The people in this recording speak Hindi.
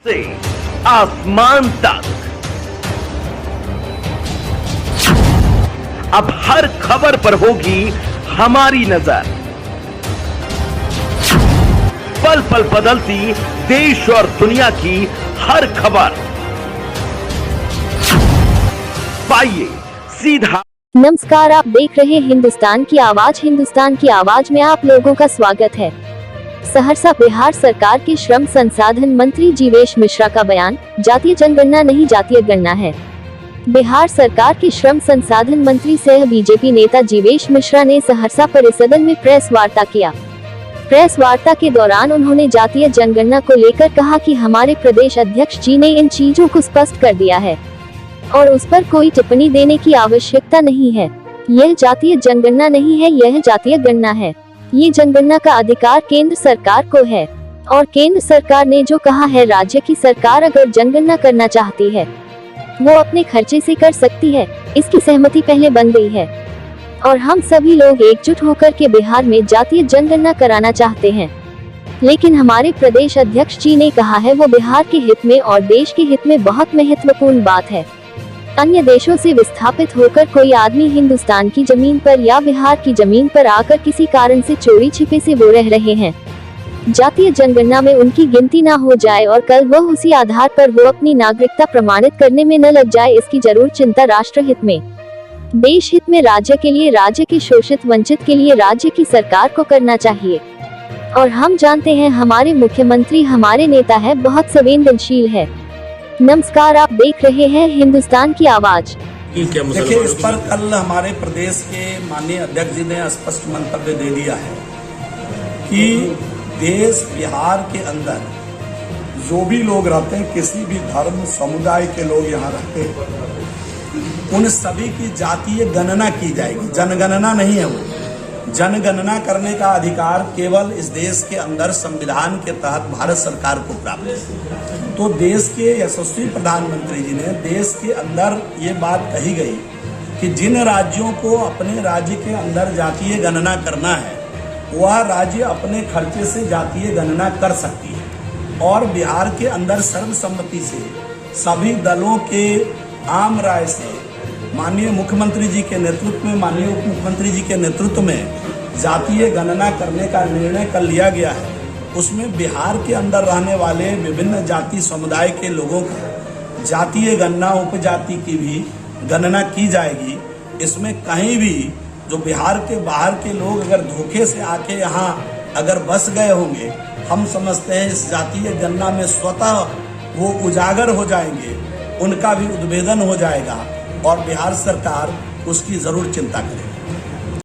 से आसमान तक अब हर खबर पर होगी हमारी नजर। पल पल बदलती देश और दुनिया की हर खबर पाइए सीधा। नमस्कार, आप देख रहे हिंदुस्तान की आवाज। हिंदुस्तान की आवाज में आप लोगों का स्वागत है। सहरसा बिहार सरकार के श्रम संसाधन मंत्री जीवेश मिश्रा का बयान, जातीय जनगणना नहीं जातीय गणना है। बिहार सरकार के श्रम संसाधन मंत्री सह बीजेपी नेता जीवेश मिश्रा ने सहरसा परिसदन में प्रेस वार्ता किया। प्रेस वार्ता के दौरान उन्होंने जातीय जनगणना को लेकर कहा कि हमारे प्रदेश अध्यक्ष जी ने इन चीजों को स्पष्ट कर दिया है और उस पर कोई टिप्पणी देने की आवश्यकता नहीं है। यह जातीय जनगणना नहीं है, यह जातीय गणना है। ये जनगणना का अधिकार केंद्र सरकार को है और केंद्र सरकार ने जो कहा है, राज्य की सरकार अगर जनगणना करना चाहती है वो अपने खर्चे से कर सकती है। इसकी सहमति पहले बन गई है और हम सभी लोग एकजुट होकर के बिहार में जातीय जनगणना कराना चाहते हैं। लेकिन हमारे प्रदेश अध्यक्ष जी ने कहा है वो बिहार के हित में और देश के हित में बहुत महत्वपूर्ण बात है। अन्य देशों से विस्थापित होकर कोई आदमी हिंदुस्तान की जमीन पर या बिहार की जमीन पर आकर किसी कारण से चोरी छिपे से वो रह रहे हैं। जातीय जनगणना में उनकी गिनती ना हो जाए और कल वह उसी आधार पर वो अपनी नागरिकता प्रमाणित करने में न लग जाए, इसकी जरूर चिंता राष्ट्र हित में, देश हित में, राज्य के लिए, राज्य के शोषित वंचित के लिए राज्य की सरकार को करना चाहिए। और हम जानते हैं हमारे मुख्यमंत्री, हमारे नेता है, बहुत संवेदनशील है। नमस्कार, आप देख रहे हैं हिंदुस्तान की आवाज। देखिए, इस पर कल हमारे प्रदेश के माननीय अध्यक्ष जी ने स्पष्ट मंतव्य दे दिया है कि देश बिहार के अंदर जो भी लोग रहते हैं, किसी भी धर्म समुदाय के लोग यहाँ रहते हैं, उन सभी की जातीय गणना की जाएगी। जनगणना नहीं है, वो जनगणना करने का अधिकार केवल इस देश के अंदर संविधान के तहत भारत सरकार को प्राप्त है। तो देश के यशस्वी प्रधानमंत्री जी ने देश के अंदर ये बात कही गई कि जिन राज्यों को अपने राज्य के अंदर जातीय गणना करना है वह राज्य अपने खर्चे से जातीय गणना कर सकती है। और बिहार के अंदर सर्वसम्मति से सभी दलों के आम राय से माननीय मुख्यमंत्री जी के नेतृत्व में, माननीय उप मुख्यमंत्री जी के नेतृत्व में जातीय गणना करने का निर्णय कर लिया गया है। उसमें बिहार के अंदर रहने वाले विभिन्न जाति समुदाय के लोगों का जातीय गणना, उपजाति की भी गणना की जाएगी। इसमें कहीं भी जो बिहार के बाहर के लोग अगर धोखे से आके यहाँ अगर बस गए होंगे, हम समझते हैं इस जातीय गणना में स्वतः वो उजागर हो जाएंगे, उनका भी उद्भेदन हो जाएगा और बिहार सरकार उसकी जरूर चिंता करेगी।